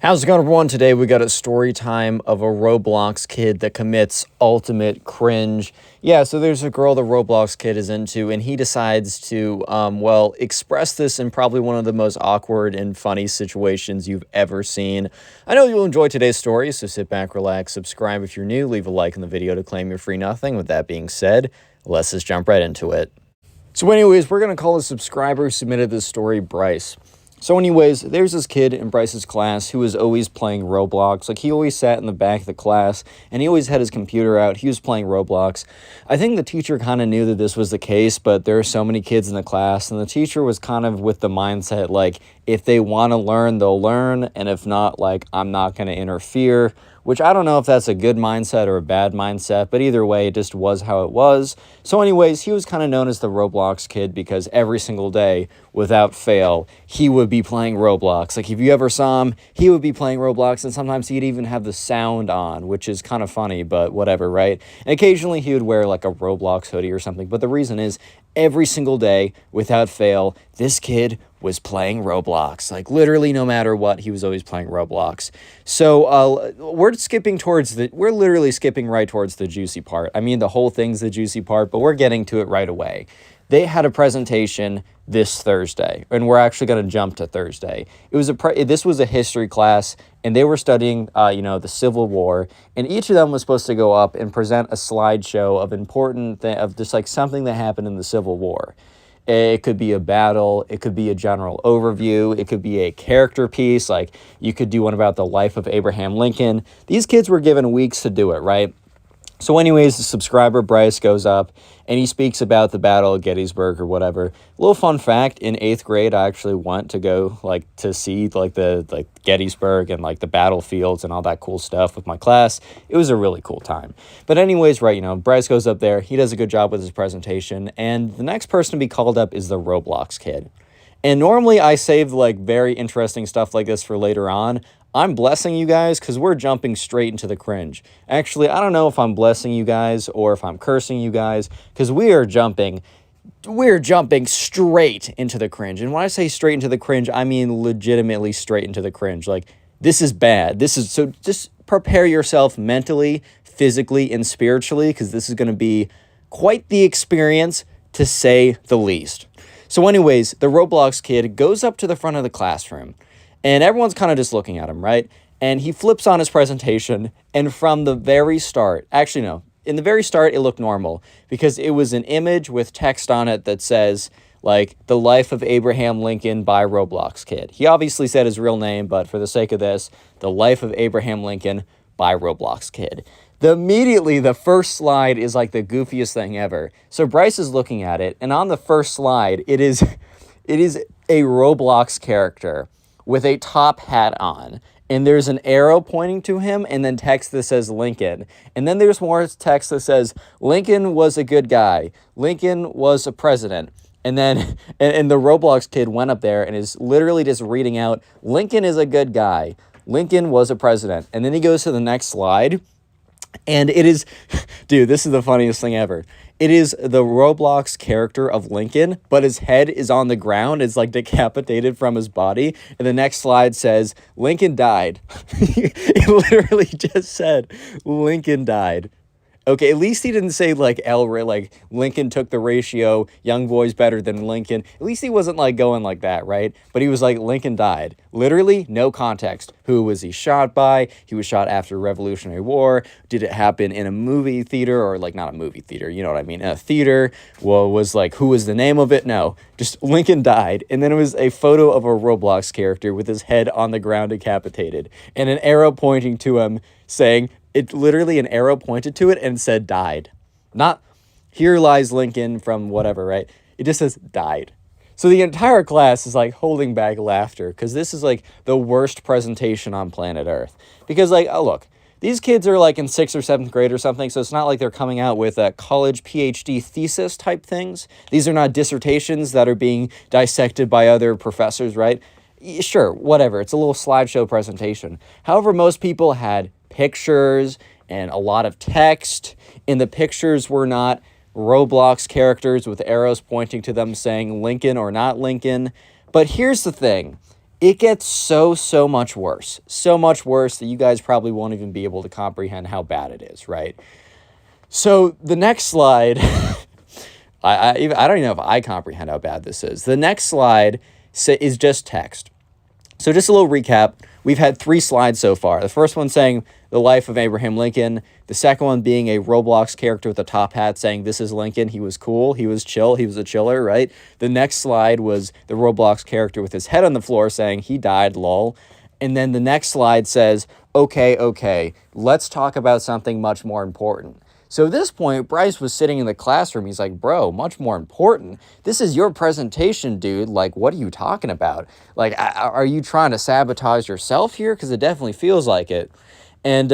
How's it going, everyone? Today we got a story time of a Roblox kid that commits ultimate cringe. Yeah, so there's a girl the Roblox kid is into, and he decides to, express this in probably one of the most awkward and funny situations you've ever seen. I know you'll enjoy today's story, so sit back, relax, subscribe if you're new, leave a like in the video to claim your free nothing. With that being said, let's just jump right into it. So anyways, we're going to call a subscriber who submitted this story Bryce. So anyways, there's this kid in Bryce's class who was always playing Roblox. Like, he always sat in the back of the class, and he always had his computer out. He was playing Roblox. I think the teacher kind of knew that this was the case, but there are so many kids in the class, and the teacher was kind of with the mindset, like, if they want to learn, they'll learn, and if not, like, I'm not going to interfere, which I don't know if that's a good mindset or a bad mindset, but either way, it just was how it was. So anyways, he was kind of known as the Roblox kid because every single day, without fail, he would be playing Roblox. Like, if you ever saw him, he would be playing Roblox, and sometimes he'd even have the sound on, which is kind of funny, but whatever, right? And occasionally he would wear like a Roblox hoodie or something, but the reason is, every single day, without fail, this kid was playing Roblox. Like, literally no matter what, he was always playing Roblox. So we're literally skipping right towards the juicy part. I mean, the whole thing's the juicy part, but we're getting to it right away. They had a presentation this Thursday, and we're actually going to jump to Thursday. This was a history class, and they were studying, the Civil War, and each of them was supposed to go up and present a slideshow of just like something that happened in the Civil War. It could be a battle, it could be a general overview, it could be a character piece, like you could do one about the life of Abraham Lincoln. These kids were given weeks to do it, right? So anyways, the subscriber Bryce goes up and he speaks about the Battle of Gettysburg or whatever. A little fun fact, in 8th grade, I actually went to go to see the Gettysburg and like the battlefields and all that cool stuff with my class. It was a really cool time. But anyways, right, Bryce goes up there, he does a good job with his presentation, and the next person to be called up is the Roblox kid. And normally I save like very interesting stuff like this for later on. I'm blessing you guys because we're jumping straight into the cringe. Actually, I don't know if I'm blessing you guys or if I'm cursing you guys because we're jumping straight into the cringe. And when I say straight into the cringe, I mean legitimately straight into the cringe. Like, this is bad. So just prepare yourself mentally, physically, and spiritually because this is going to be quite the experience, to say the least. So anyways, the Roblox kid goes up to the front of the classroom. And everyone's kind of just looking at him, right? And he flips on his presentation, and from the very start, actually no, in the very start, it looked normal because it was an image with text on it that says, like, the life of Abraham Lincoln by Roblox kid. He obviously said his real name, but for the sake of this, the life of Abraham Lincoln by Roblox kid. Immediately, the first slide is like the goofiest thing ever. So Bryce is looking at it, and on the first slide, it is a Roblox character with a top hat on, and there's an arrow pointing to him, and then text that says Lincoln, and then there's more text that says Lincoln was a good guy, Lincoln was a president, and then and the Roblox kid went up there and is literally just reading out Lincoln is a good guy, Lincoln was a president, and then he goes to the next slide, and it is, dude, this is the funniest thing ever. It is the Roblox character of Lincoln, but his head is on the ground. It's like decapitated from his body. And the next slide says, Lincoln died. It literally just said, Lincoln died. Okay, at least he didn't say like Lincoln took the ratio, young boy's better than Lincoln. At least he wasn't like going like that, right? But he was like, Lincoln died. Literally, no context. Who was he shot by? He was shot after Revolutionary War. Did it happen in a movie theater or like not a movie theater? You know what I mean? A theater. Well, was like, who was the name of it? No, just Lincoln died. And then it was a photo of a Roblox character with his head on the ground decapitated and an arrow pointing to him saying, it literally an arrow pointed to it and said died. Not here lies Lincoln from whatever, right? It just says died. So the entire class is like holding back laughter because this is like the worst presentation on planet Earth. Because like, oh look, these kids are like in 6th or 7th grade or something, so it's not like they're coming out with a college PhD thesis type things. These are not dissertations that are being dissected by other professors, right? Sure, whatever. It's a little slideshow presentation. However, most people had pictures and a lot of text, and the pictures were not Roblox characters with arrows pointing to them saying Lincoln or not Lincoln. But here's the thing. it gets so much worse. So much worse that you guys probably won't even be able to comprehend how bad it is, right? So the next slide, I don't even know if I comprehend how bad this is. The next slide is just text. So just a little recap. We've had 3 slides so far. The first one saying the life of Abraham Lincoln. The second one being a Roblox character with a top hat saying this is Lincoln. He was cool. He was chill. He was a chiller, right? The next slide was the Roblox character with his head on the floor saying he died, lol. And then the next slide says, okay, let's talk about something much more important. So at this point, Bryce was sitting in the classroom. He's like, bro, much more important. This is your presentation, dude. Like, what are you talking about? Like, are you trying to sabotage yourself here? Because it definitely feels like it. And,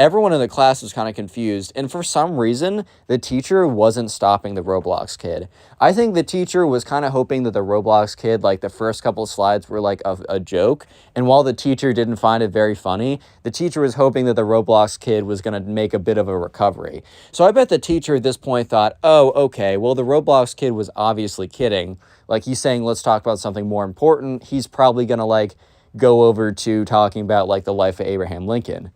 everyone in the class was kind of confused. And for some reason, the teacher wasn't stopping the Roblox kid. I think the teacher was kind of hoping that the Roblox kid, like the first couple of slides were like a joke. And while the teacher didn't find it very funny, the teacher was hoping that the Roblox kid was going to make a bit of a recovery. So I bet the teacher at this point thought, oh, okay, well, the Roblox kid was obviously kidding. Like, he's saying, let's talk about something more important. He's probably going to go over to talking about the life of Abraham Lincoln.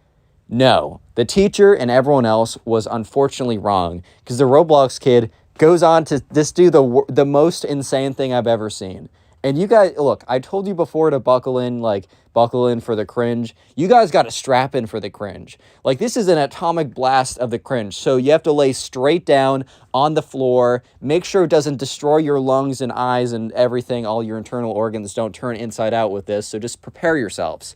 No, the teacher and everyone else was unfortunately wrong, because the Roblox kid goes on to just do the most insane thing I've ever seen. And you guys, look, I told you before to buckle in for the cringe. You guys got to strap in for the cringe. This is an atomic blast of the cringe. So you have to lay straight down on the floor. Make sure it doesn't destroy your lungs and eyes and everything. All your internal organs don't turn inside out with this. So just prepare yourselves.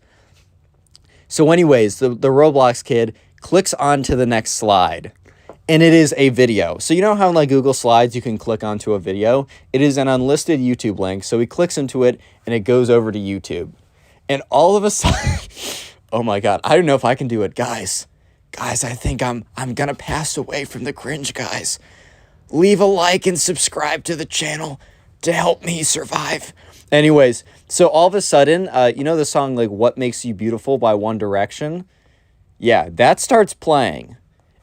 So anyways, the Roblox kid clicks onto the next slide. And it is a video. So you know how in Google Slides you can click onto a video? It is an unlisted YouTube link. So he clicks into it and it goes over to YouTube. And all of a sudden, oh my God, I don't know if I can do it. Guys, I think I'm going to pass away from the cringe, guys. Leave a like and subscribe to the channel to help me survive. Anyways, so all of a sudden, the song What Makes You Beautiful by One Direction? Yeah, that starts playing.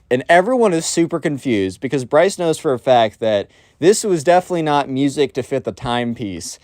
And everyone is super confused because Bryce knows for a fact that this was definitely not music to fit the timepiece.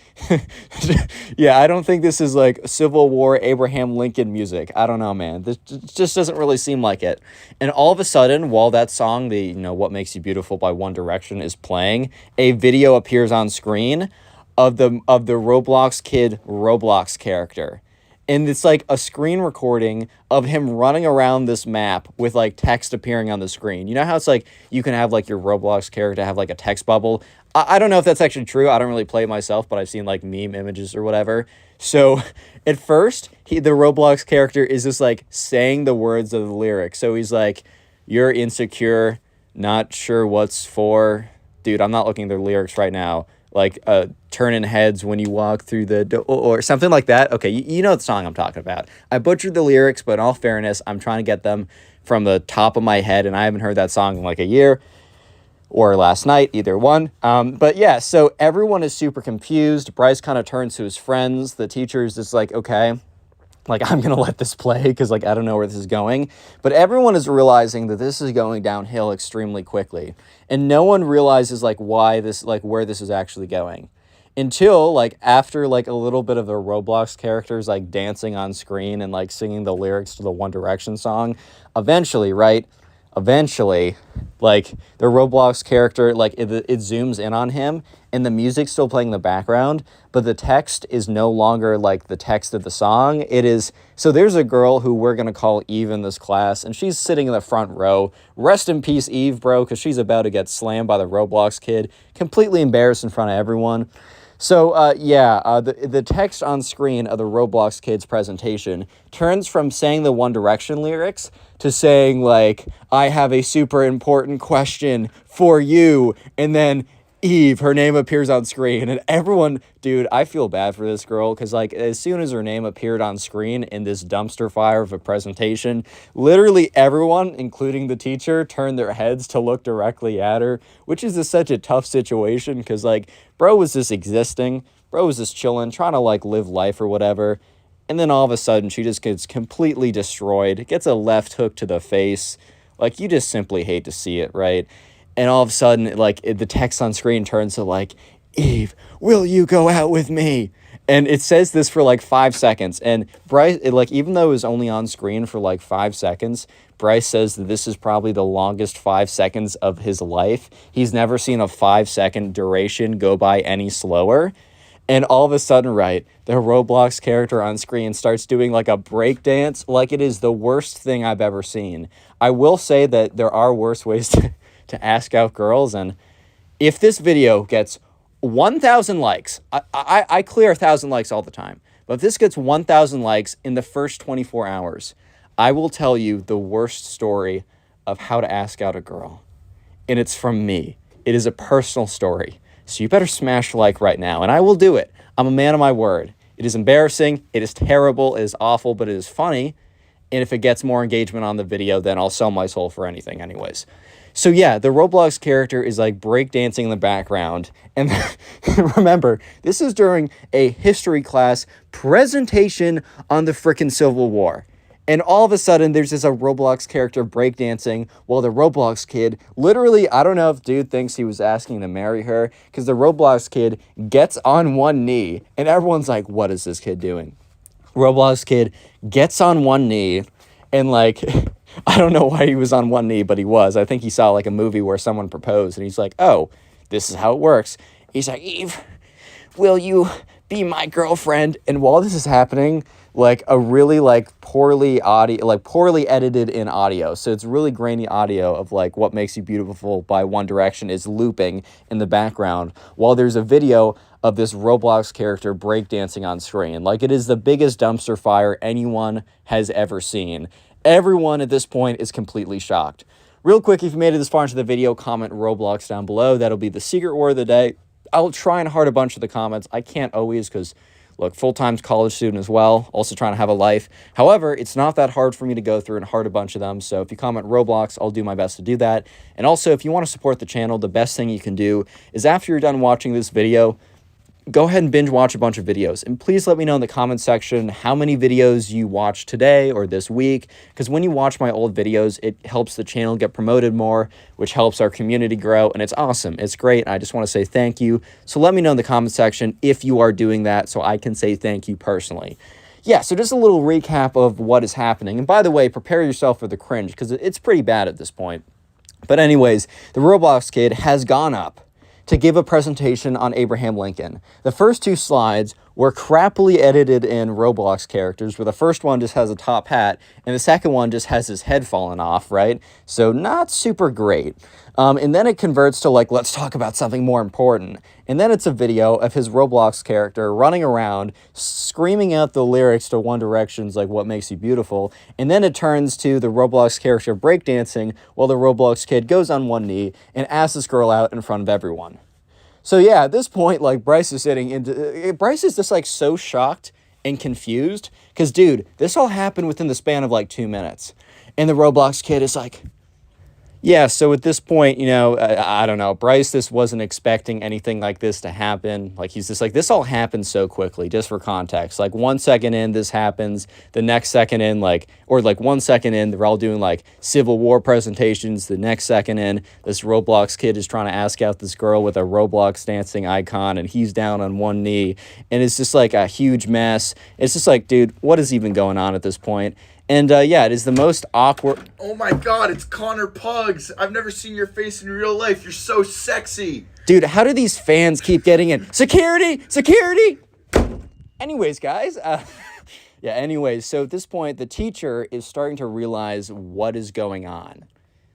Yeah, I don't think this is Civil War Abraham Lincoln music. I don't know, man. This just doesn't really seem like it. And all of a sudden, while that song, What Makes You Beautiful by One Direction is playing, a video appears on screen of the Roblox kid Roblox character. And it's a screen recording of him running around this map with text appearing on the screen. You know how it's you can have your Roblox character have a text bubble? I don't know if that's actually true. I don't really play it myself, but I've seen meme images or whatever. So at first, the Roblox character is just saying the words of the lyrics. So he's you're insecure, not sure what's for. Dude, I'm not looking at the lyrics right now. Turning heads when you walk through the door or something like that. Okay, you know the song I'm talking about. I butchered the lyrics, but in all fairness, I'm trying to get them from the top of my head, and I haven't heard that song in a year or last night, either one. But yeah, so everyone is super confused. Bryce kind of turns to his friends. The teacher is just okay, I'm going to let this play because, I don't know where this is going. But everyone is realizing that this is going downhill extremely quickly. And no one realizes, why this, where this is actually going. Until, after, a little bit of the Roblox characters, dancing on screen and, singing the lyrics to the One Direction song. Eventually, right? Eventually, the Roblox character, it zooms in on him, and the music's still playing in the background, but the text is no longer, the text of the song. It is, so there's a girl who we're going to call Eve in this class, and she's sitting in the front row. Rest in peace, Eve, bro, because she's about to get slammed by the Roblox kid, completely embarrassed in front of everyone. So, the text on screen of the Roblox kid's presentation turns from saying the One Direction lyrics to saying, I have a super important question for you, and then Eve, her name appears on screen, and everyone, dude, I feel bad for this girl, because, as soon as her name appeared on screen in this dumpster fire of a presentation, literally everyone, including the teacher, turned their heads to look directly at her, which is just such a tough situation, because, bro was just existing, bro was just chilling, trying to, live life or whatever, and then all of a sudden, she just gets completely destroyed, gets a left hook to the face, you just simply hate to see it, right? And all of a sudden, the text on screen turns to, Eve, will you go out with me? And it says this for like 5 seconds. And Bryce, like, even though it was only on screen for like 5 seconds, Bryce says that this is probably the longest 5 seconds of his life. He's never seen a 5-second duration go by any slower. And all of a sudden, right, the Roblox character on screen starts doing like a break dance, like it is the worst thing I've ever seen. I will say that there are worse ways to ask out girls. And if this video gets 1,000 likes, I clear 1,000 likes all the time. But if this gets 1,000 likes in the first 24 hours, I will tell you the worst story of how to ask out a girl. And it's from me. It is a personal story. So you better smash like right now, and I will do it. I'm a man of my word. It is embarrassing, it is terrible, it is awful, but it is funny. And if it gets more engagement on the video, then I'll sell my soul for anything anyways. So yeah, the Roblox character is like breakdancing in the background. And remember, this is during a history class presentation on the frickin' Civil War. And all of a sudden, there's just a Roblox character breakdancing while the Roblox kid, literally, I don't know if dude thinks he was asking to marry her, because the Roblox kid gets on one knee, and everyone's like, what is this kid doing? Roblox kid gets on one knee, and like, I don't know why he was on one knee, but he was. I think he saw like a movie where someone proposed, and he's like, oh, this is how it works. He's like, Eve, will you be my girlfriend? And while this is happening, like a really like poorly edited in audio, so it's really grainy audio of like What Makes You Beautiful by One Direction is looping in the background while there's a video of this Roblox character breakdancing on screen. Like, it is the biggest dumpster fire anyone has ever seen. Everyone at this point is completely shocked. Real quick, if you made it this far into the video, comment Roblox down below. That'll be the secret word of the day. I'll try and heart a bunch of the comments. I can't always, because look, full-time college student as well, also trying to have a life. However, it's not that hard for me to go through and heart a bunch of them, so if you comment Roblox, I'll do my best to do that. And also, if you want to support the channel, the best thing you can do is after you're done watching this video, go ahead and binge watch a bunch of videos. And please let me know in the comment section how many videos you watched today or this week, because when you watch my old videos, it helps the channel get promoted more, which helps our community grow, and it's awesome. It's great. I just want to say thank you. So let me know in the comment section if you are doing that so I can say thank you personally. Yeah, so just a little recap of what is happening. And by the way, prepare yourself for the cringe, because it's pretty bad at this point. But anyways, the Roblox kid has gone up to give a presentation on Abraham Lincoln. The first 2 slides were crappily edited in Roblox characters, where the first one just has a top hat, and the second one just has his head fallen off, right? So not super great. And then it converts to like, let's talk about something more important. And then it's a video of his Roblox character running around, screaming out the lyrics to One Direction's like, What Makes You Beautiful. And then it turns to the Roblox character breakdancing while the Roblox kid goes on one knee and asks this girl out in front of everyone. So yeah, at this point, like, Bryce is just like so shocked and confused, because dude, this all happened within the span of like 2 minutes. And the Roblox kid is like, yeah, so at this point, you know, I don't know, Bryce just wasn't expecting anything like this to happen. Like, he's just like, this all happened so quickly, just for context. Like, 1 second in, this happens. The next second in, like, or like 1 second in, they're all doing like Civil War presentations. The next second in, this Roblox kid is trying to ask out this girl with a Roblox dancing icon, and he's down on one knee. And it's just like a huge mess. It's just like, dude, what is even going on at this point? And yeah, it is the most awkward. Oh my God, it's Connor Pugs. I've never seen your face in real life. You're so sexy. Dude, how do these fans keep getting in? Security! Security! Anyways, guys. Yeah, anyways, so at this point, the teacher is starting to realize what is going on.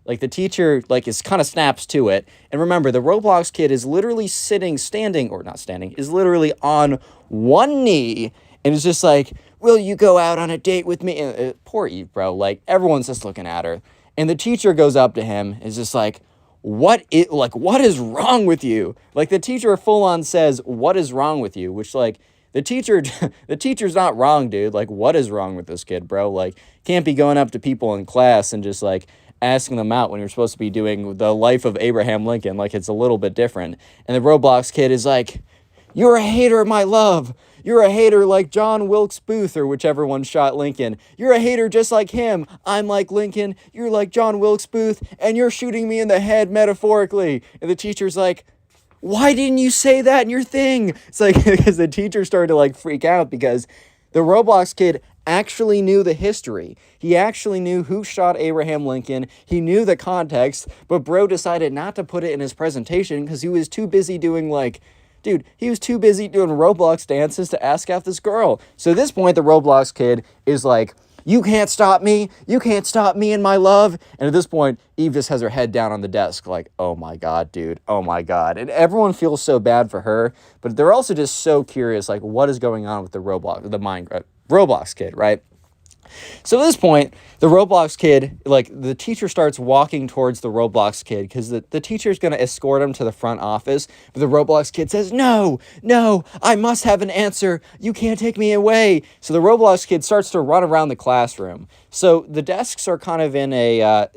Like, the teacher, like, is kind of snaps to it. And remember, the Roblox kid is literally is literally on one knee and is just like, will you go out on a date with me? And, poor Eve, bro. Like, everyone's just looking at her. And the teacher goes up to him, is just like, what is wrong with you? Like, the teacher full on says, what is wrong with you? Which, like, the teacher's not wrong, dude. Like, what is wrong with this kid, bro? Like, can't be going up to people in class and just, like, asking them out when you're supposed to be doing the life of Abraham Lincoln. Like, it's a little bit different. And the Roblox kid is like, you're a hater of my love. You're a hater like John Wilkes Booth, or whichever one shot Lincoln. You're a hater just like him. I'm like Lincoln. You're like John Wilkes Booth, and you're shooting me in the head metaphorically. And the teacher's like, why didn't you say that in your thing? It's like, because the teacher started to like freak out because the Roblox kid actually knew the history. He actually knew who shot Abraham Lincoln. He knew the context, but bro decided not to put it in his presentation because he was too busy doing like, dude, he was too busy doing Roblox dances to ask out this girl. So at this point, the Roblox kid is like, you can't stop me. You can't stop me and my love. And at this point, Eve just has her head down on the desk like, oh my God, dude. Oh my God. And everyone feels so bad for her, but they're also just so curious, like what is going on with the Roblox kid, right? So at this point, the Roblox kid, like the teacher starts walking towards the Roblox kid because the teacher's going to escort him to the front office. But the Roblox kid says, no, I must have an answer. You can't take me away. So the Roblox kid starts to run around the classroom. So the desks are kind of in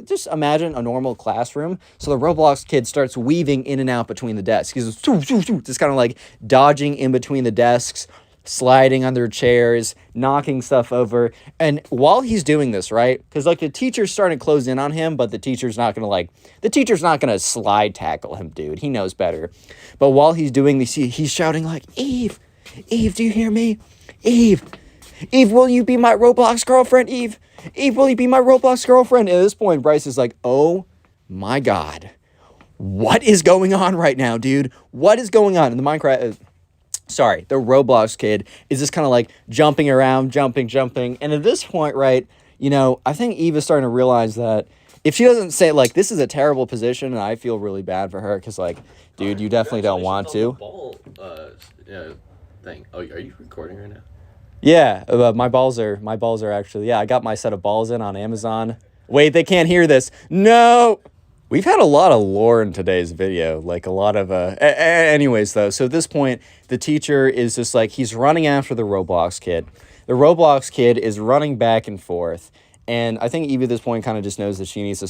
just imagine a normal classroom. So the Roblox kid starts weaving in and out between the desks. He's just kind of like dodging in between the desks, sliding under chairs, knocking stuff over. And while he's doing this, right, because like the teacher's starting to close in on him, but the teacher's not gonna slide tackle him, dude. He knows better. But while he's doing this, he's shouting like, Eve, do you hear me? Eve, will you be my Roblox girlfriend? Eve, will you be my Roblox girlfriend? And at this point, Bryce is like, oh my God, what is going on right now, dude? What is going on? And the Roblox kid is just kind of like jumping around, jumping. And at this point, right, I think Eve is starting to realize that if she doesn't say, like, this is a terrible position, and I feel really bad for her, because, like, dude, you definitely don't want to. Thing. Oh, are you recording right now? Yeah, my balls are actually, I got my set of balls in on Amazon. Wait, they can't hear this. No! We've had a lot of lore in today's video, like a lot of, anyways though, so at this point, the teacher is just like, he's running after the Roblox kid. The Roblox kid is running back and forth, and I think Eve at this point kind of just knows that she needs to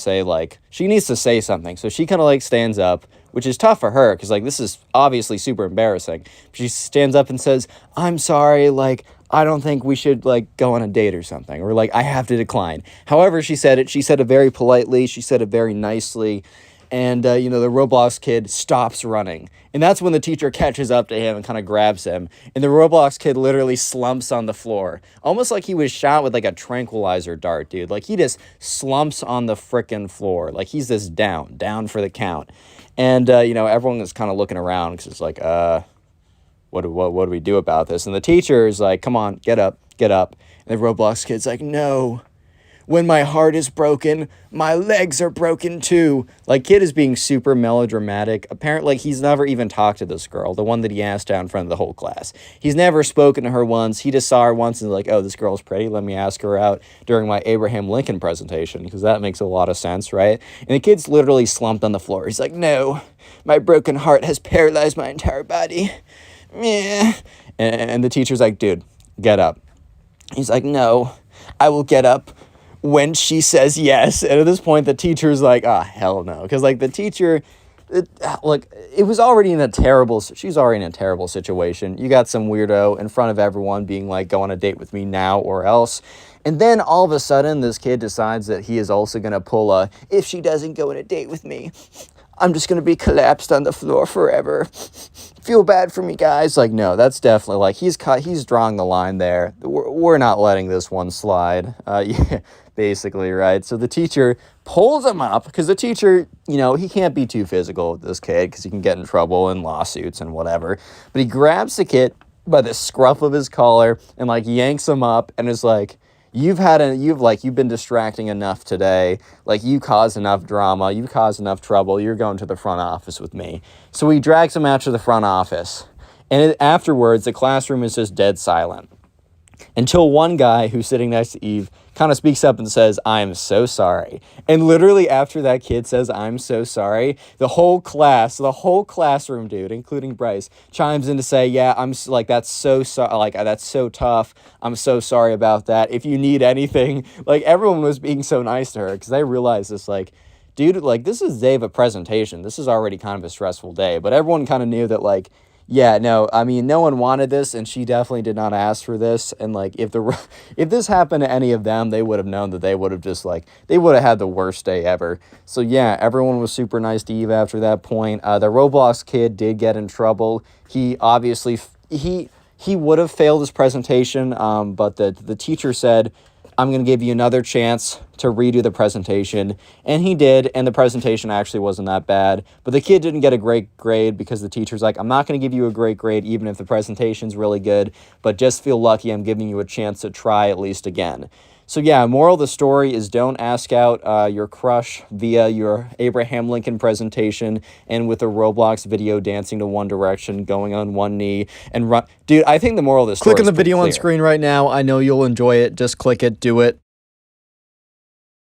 say something, so she kind of like stands up, which is tough for her, because like this is obviously super embarrassing. She stands up and says, I'm sorry, like, I don't think we should, like, go on a date or something. Or, like, I have to decline. However she said it very politely. She said it very nicely. And, the Roblox kid stops running. And that's when the teacher catches up to him and kind of grabs him. And the Roblox kid literally slumps on the floor. Almost like he was shot with, like, a tranquilizer dart, dude. Like, he just slumps on the frickin' floor. Like, he's just down for the count. And, everyone is kind of looking around because it's like, what do we do about this? And the teacher is like, come on, get up. And the Roblox kid's like, no, when my heart is broken, my legs are broken too. Like, kid is being super melodramatic. Apparently, he's never even talked to this girl, the one that he asked out in front of the whole class. He's never spoken to her once. He just saw her once and was like, oh, this girl's pretty. Let me ask her out during my Abraham Lincoln presentation, because that makes a lot of sense, right? And the kid's literally slumped on the floor. He's like, no, my broken heart has paralyzed my entire body. Meh. And the teacher's like, dude, get up. He's like, no, I will get up when she says yes. And at this point, the teacher's like, hell no. Because, like, the teacher, she's already in a terrible situation. You got some weirdo in front of everyone being like, go on a date with me now or else. And then all of a sudden, this kid decides that he is also going to pull if she doesn't go on a date with me, I'm just going to be collapsed on the floor forever. Feel bad for me, guys. Like, no, that's definitely, like, he's drawing the line there. We're not letting this one slide. Yeah, basically, right? So the teacher pulls him up, because the teacher, he can't be too physical with this kid, because he can get in trouble and lawsuits and whatever. But he grabs the kid by the scruff of his collar and, like, yanks him up and is like, you've been distracting enough today. Like, you caused enough drama. You caused enough trouble. You're going to the front office with me. So he drags him out to the front office. And afterwards, the classroom is just dead silent. Until one guy who's sitting next to Eve kind of speaks up and says, I'm so sorry. And literally after that kid says, I'm so sorry, the whole classroom, dude, including Bryce, chimes in to say, yeah, that's so that's so tough. I'm so sorry about that. If you need anything, like, everyone was being so nice to her, because they realized this, like, dude, like, this is the day of a presentation. This is already kind of a stressful day, but everyone kind of knew that, like, Yeah, no, I mean, no one wanted this, and she definitely did not ask for this. And like, if this happened to any of them, they would have known that they would have just like they would have had the worst day ever. So yeah, everyone was super nice to Eve after that point. The Roblox kid did get in trouble. He obviously he would have failed his presentation, but the teacher said, I'm going to give you another chance to redo the presentation. And he did, and the presentation actually wasn't that bad. But the kid didn't get a great grade because the teacher's like, I'm not going to give you a great grade even if the presentation's really good, but just feel lucky I'm giving you a chance to try at least again. So yeah, moral of the story is don't ask out your crush via your Abraham Lincoln presentation and with a Roblox video dancing to One Direction, going on one knee, and run. Dude, I think the moral of this story Click on is the pretty video on clear. screen right now. I know you'll enjoy it. Just click it, do it.